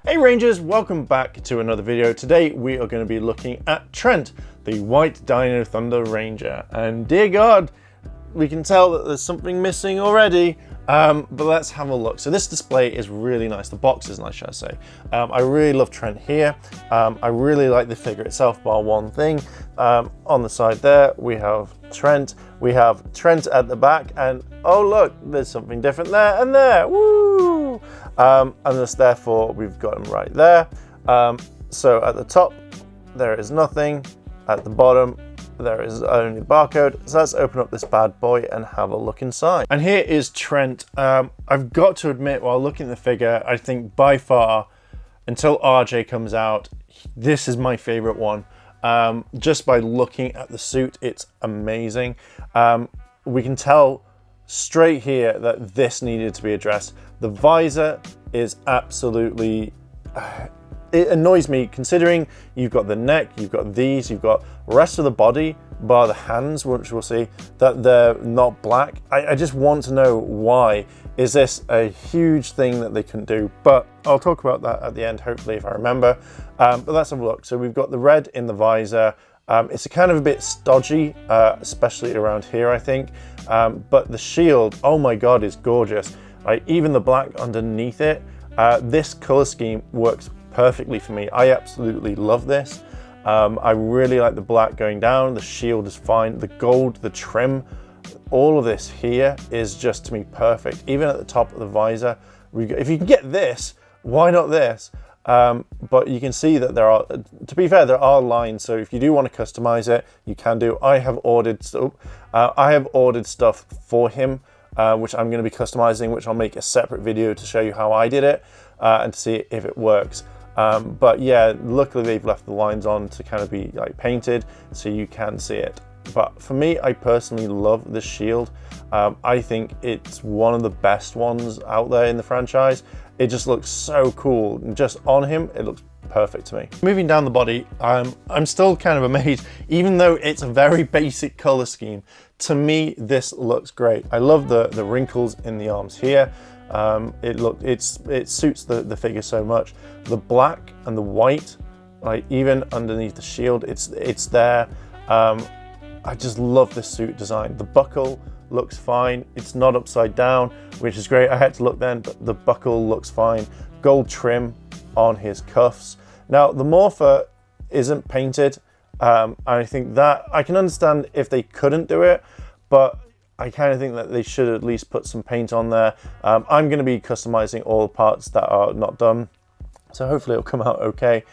Hey Rangers, welcome back to another video. Today we are going to be looking at Trent, the White Dino Thunder Ranger. And dear God, we can tell that there's something missing already, but let's have a look. So this display is really nice. The box is nice, should I say. I really love Trent here. I really like the figure itself, bar one thing. On the side there, we have Trent. We have Trent at the back, and oh look, there's something different there and there. Woo! And thus, therefore, we've got him right there. So at the top, there is nothing. At the bottom, there is only the barcode. So let's open up this bad boy and have a look inside. And here is Trent. I've got to admit, while looking at the figure, I think by far, until RJ comes out, this is my favorite one. Just by looking at the suit, it's amazing. We can tell straight here that this needed to be addressed. The visor is absolutely, it annoys me considering you've got the neck, you've got these, you've got the rest of the body, bar the hands, which we'll see, that they're not black. I just want to know why. Is this a huge thing that they couldn't do? But I'll talk about that at the end, hopefully, if I remember. But let's have a look. So we've got the red in the visor. It's kind of a bit stodgy, especially around here, I think. But the shield, oh my God, is gorgeous. Even the black underneath it, this color scheme works perfectly for me. I absolutely love this. I really like the black going down. The shield is fine. The gold, the trim, all of this here is just, to me, perfect. Even at the top of the visor, if you can get this, why not this? But you can see that there are, to be fair, there are lines. So if you do want to customize it, you can do. I have ordered stuff for him, which I'm going to be customizing, which I'll make a separate video to show you how I did it and to see if it works. But yeah, luckily they've left the lines on to kind of be like painted so you can see it. But for me, I personally love the shield. I think it's one of the best ones out there in the franchise. It just looks so cool. Just on him, it looks perfect to me. Moving down the body, I'm still kind of amazed, even though it's a very basic color scheme. To me, this looks great. I love the wrinkles in the arms here. It suits the figure so much. The black and the white, like even underneath the shield, it's there. I just love this suit design. The buckle looks fine. It's not upside down, which is great. I had to look then, but the buckle looks fine. Gold trim on his cuffs. Now, the morpher isn't painted. I think that I can understand if they couldn't do it, but I kind of think that they should at least put some paint on there. I'm going to be customizing all the parts that are not done, so hopefully it'll come out okay.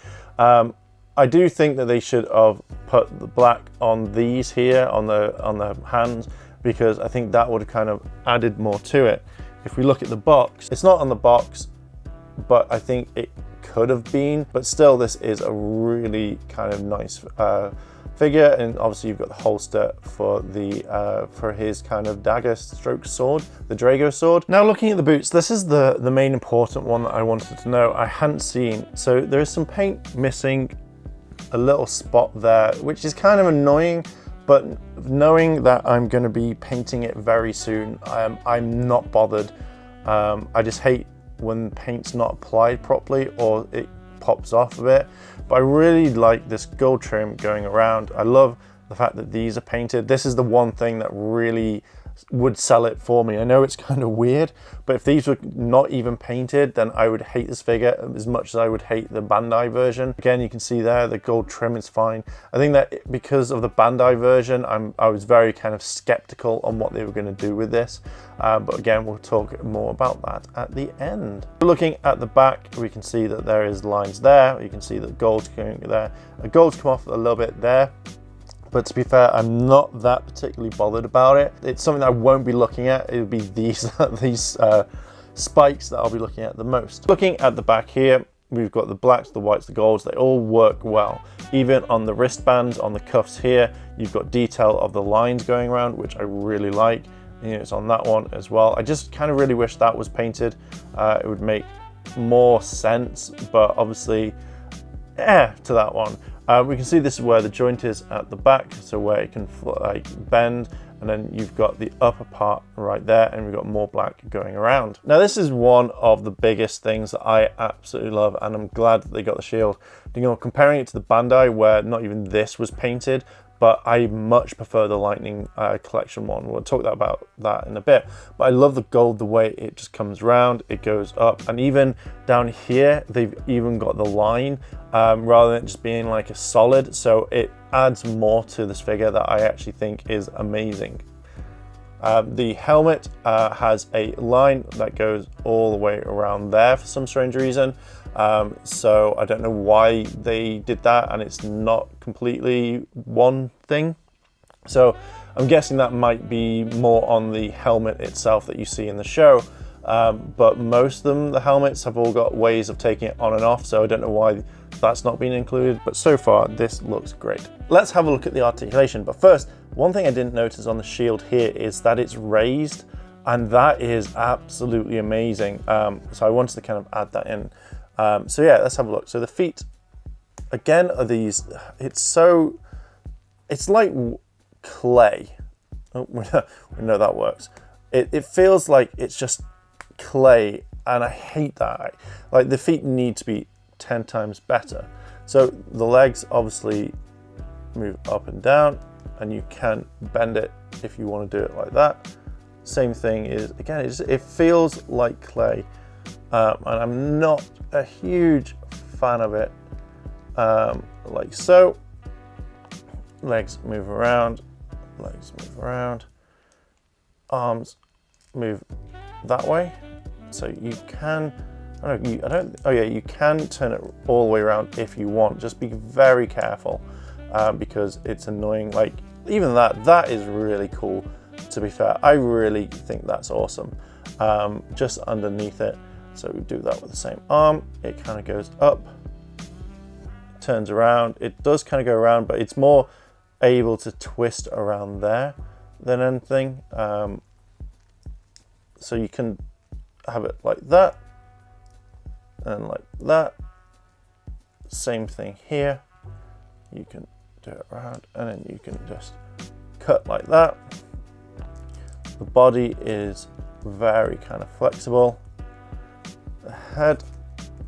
I do think that they should have put the black on these here, on the hands, because I think that would have kind of added more to it. If we look at the box, it's not on the box, but I think it could have been. But still, this is a really kind of nice figure, and obviously you've got the holster for for his kind of dagger stroke sword, the Drago sword. Now looking at the boots, this is the main important one that I wanted to know. I hadn't seen, so there is some paint missing, a little spot there, which is kind of annoying, but knowing that I'm going to be painting it very soon, I'm not bothered. I just hate when paint's not applied properly or it pops off a bit. But I really like this gold trim going around. I love the fact that these are painted. This is the one thing that really would sell it for me. I know it's kind of weird, but if these were not even painted, then I would hate this figure as much as I would hate the Bandai version. Again, you can see there, the gold trim is fine. I think that because of the Bandai version, I was very kind of skeptical on what they were going to do with this. But again, we'll talk more about that at the end. Looking at the back, we can see that there is lines there. You can see that gold's going there. The gold's come off a little bit there. But to be fair, I'm not that particularly bothered about it. It's something that I won't be looking at. It would be these spikes that I'll be looking at the most. Looking at the back here, we've got the blacks, the whites, the golds. They all work well. Even on the wristbands, on the cuffs here, you've got detail of the lines going around, which I really like. You know, it's on that one as well. I just kind of really wish that was painted. It would make more sense, but obviously, to that one. We can see this is where the joint is at the back, so where it can like bend. and then you've got the upper part right there, and we've got more black going around. Now this is one of the biggest things that I absolutely love, and I'm glad that they got the shield. You know, comparing it to the Bandai where not even this was painted, but I much prefer the Lightning Collection one. We'll talk about that in a bit. But I love the gold, the way it just comes round, it goes up, and even down here, they've even got the line rather than just being like a solid. So it adds more to this figure that I actually think is amazing. The helmet has a line that goes all the way around there for some strange reason. So I don't know why they did that, and it's not completely one thing. So I'm guessing that might be more on the helmet itself that you see in the show. But most of them, the helmets have all got ways of taking it on and off. So I don't know why that's not been included, but so far this looks great. Let's have a look at the articulation. But first, one thing I didn't notice on the shield here is that it's raised, and that is absolutely amazing. So I wanted to kind of add that in. So yeah, let's have a look. So the feet, again, are these, it's like clay. Oh, we know that works. It feels like it's just clay, and I hate that. Like, the feet need to be 10 times better. So the legs obviously move up and down, and you can bend it if you want to do it like that. Same thing is, again, it feels like clay. And I'm not a huge fan of it. Like so. Legs move around, legs move around, arms move that way. So you can, you can turn it all the way around if you want. Just be very careful because it's annoying. Like, even that is really cool, to be fair. I really think that's awesome. Just underneath it. So we do that with the same arm. It kind of goes up, turns around. It does kind of go around, but it's more able to twist around there than anything. So you can have it like that and like that. Same thing here. You can do it around, and then you can just cut like that. The body is very kind of flexible. The head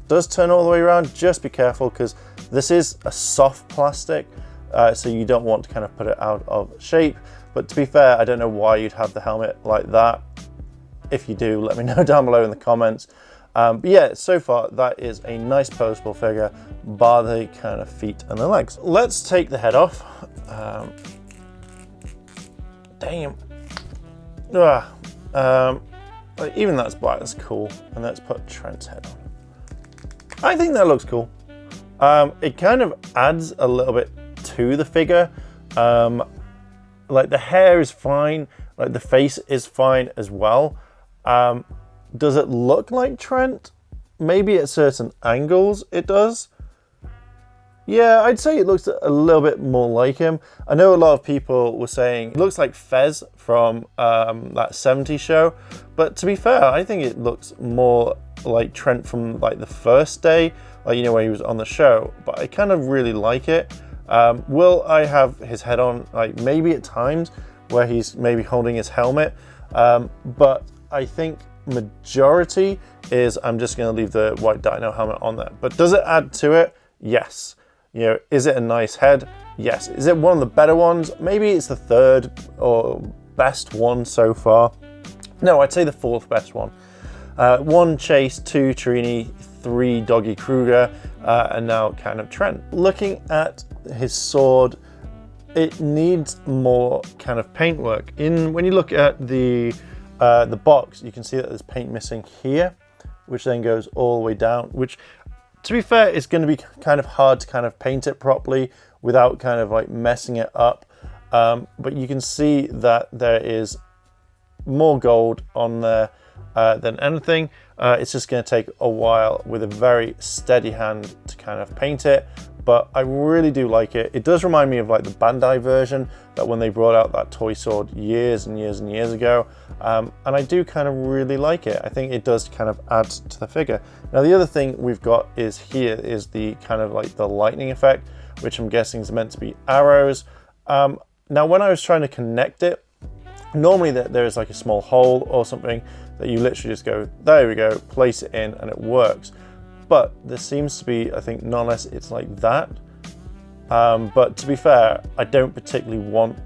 does turn all the way around. Just be careful, because this is a soft plastic, so you don't want to kind of put it out of shape. But to be fair, I don't know why you'd have the helmet like that. If you do, let me know down below in the comments. But yeah, so far that is a nice posable figure, bar the kind of feet and the legs. Let's take the head off. Damn. Like, even that's black, that's cool. And let's put Trent's head on. I think that looks cool. It kind of adds a little bit to the figure. Like, the hair is fine, like the face is fine as well. Does it look like Trent? Maybe at certain angles it does. Yeah, I'd say it looks a little bit more like him. I know a lot of people were saying it looks like Fez from that 70s show, but to be fair, I think it looks more like Trent from like the first day, like, you know, where he was on the show. But I kind of really like it. Will I have his head on, like, maybe at times where he's maybe holding his helmet? But I think majority is I'm just going to leave the White Dino helmet on there. But does it add to it? Yes. You know, is it a nice head? Yes. Is it one of the better ones? Maybe it's the third or best one so far. No, I'd say the fourth best one. 1 Chase, 2 Trini, 3 Doggy Kruger, and now kind of Trent. Looking at his sword, it needs more kind of paintwork. When you look at the box, you can see that there's paint missing here, which then goes all the way down, which, to be fair, it's going to be kind of hard to kind of paint it properly without kind of like messing it up. But you can see that there is more gold on there than anything. It's just going to take a while with a very steady hand to kind of paint it. But I really do like it. It does remind me of like the Bandai version, that when they brought out that toy sword years and years and years ago. And I do kind of really like it. I think it does kind of add to the figure. Now, the other thing we've got is here is the kind of like the lightning effect, which I'm guessing is meant to be arrows. Now, when I was trying to connect it, Normally there is like a small hole or something that you literally just go, there we go, place it in and it works. But there seems to be, I think, none less it's like that. But to be fair, I don't particularly want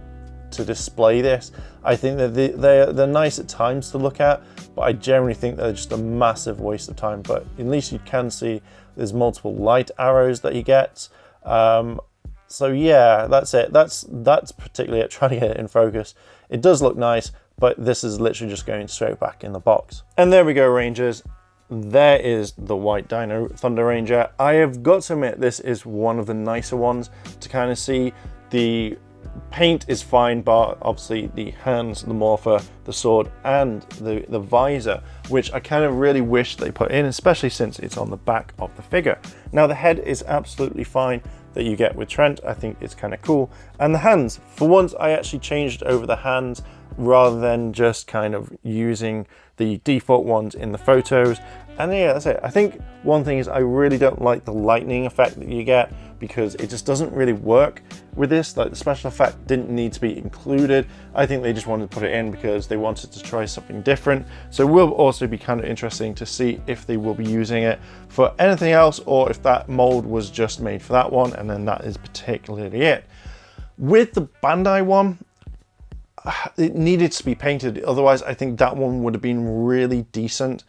to display this. I think that they're nice at times to look at, but I generally think they're just a massive waste of time. But at least you can see there's multiple light arrows that he gets. So yeah, that's it. That's particularly it, trying to get it in focus. It does look nice, but this is literally just going straight back in the box. And there we go, Rangers. There is the White Dino Thunder Ranger. I have got to admit, this is one of the nicer ones to kind of see. The paint is fine, but obviously the hands, the morpher, the sword, and the visor, which I kind of really wish they put in, especially since it's on the back of the figure. Now the head is absolutely fine that you get with Trent. I think it's kind of cool. And the hands, for once I actually changed over the hands rather than just kind of using the default ones in the photos. And yeah, that's it. I think one thing is I really don't like the lightning effect that you get, because it just doesn't really work with this. Like, the special effect didn't need to be included. I think they just wanted to put it in because they wanted to try something different. So it will also be kind of interesting to see if they will be using it for anything else, or if that mold was just made for that one and then that is particularly it. With the Bandai one, it needed to be painted, otherwise I think that one would have been really decent.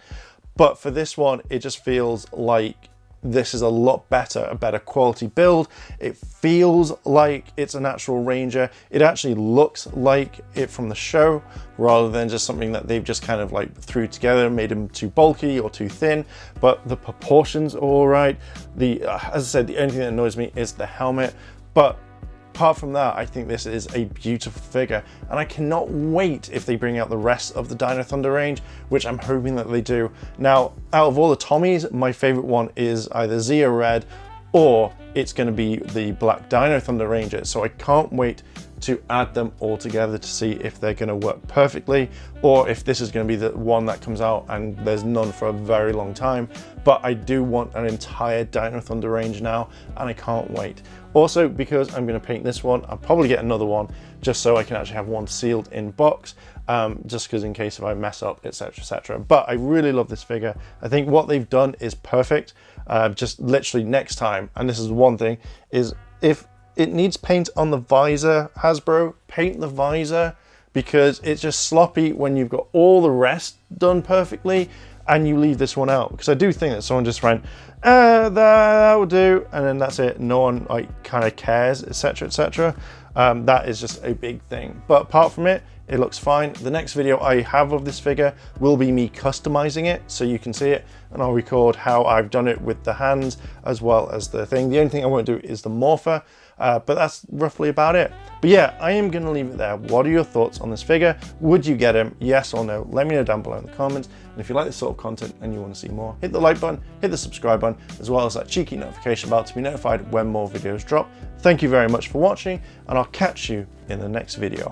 But for this one, it just feels like this is a lot better, a better quality build. It feels like it's an actual Ranger. It actually looks like it from the show, rather than just something that they've just kind of like threw together and made him too bulky or too thin. But the proportions are all right. As I said, the only thing that annoys me is the helmet. But apart from that, I think this is a beautiful figure, and I cannot wait if they bring out the rest of the Dino Thunder range, which I'm hoping that they do. Now, out of all the Tommies, my favorite one is either Zia Red, or it's going to be the Black Dino Thunder Ranger. So I can't wait to add them all together to see if they're going to work perfectly, or if this is going to be the one that comes out and there's none for a very long time. But I do want an entire Dino Thunder range now, and I can't wait. Also, because I'm going to paint this one, I'll probably get another one just so I can actually have one sealed in box, just because in case if I mess up, etc, etc. But I really love this figure. I think what they've done is perfect. Just literally next time, and this is one thing, is if it needs paint on the visor, Hasbro, paint the visor, because it's just sloppy when you've got all the rest done perfectly and you leave this one out. Because I do think that someone just went, that will do, and then that's it. No one like kind of cares, etc, etc. That is just a big thing. But apart from it, it looks fine. The next video I have of this figure will be me customizing it, so you can see it, and I'll record how I've done it with the hands as well as the thing. The only thing I won't do is the morpher, but that's roughly about it. But yeah, I am going to leave it there. What are your thoughts on this figure? Would you get him? Yes or no? Let me know down below in the comments. And if you like this sort of content and you want to see more, hit the like button, hit the subscribe button, as well as that cheeky notification bell to be notified when more videos drop. Thank you very much for watching, and I'll catch you in the next video.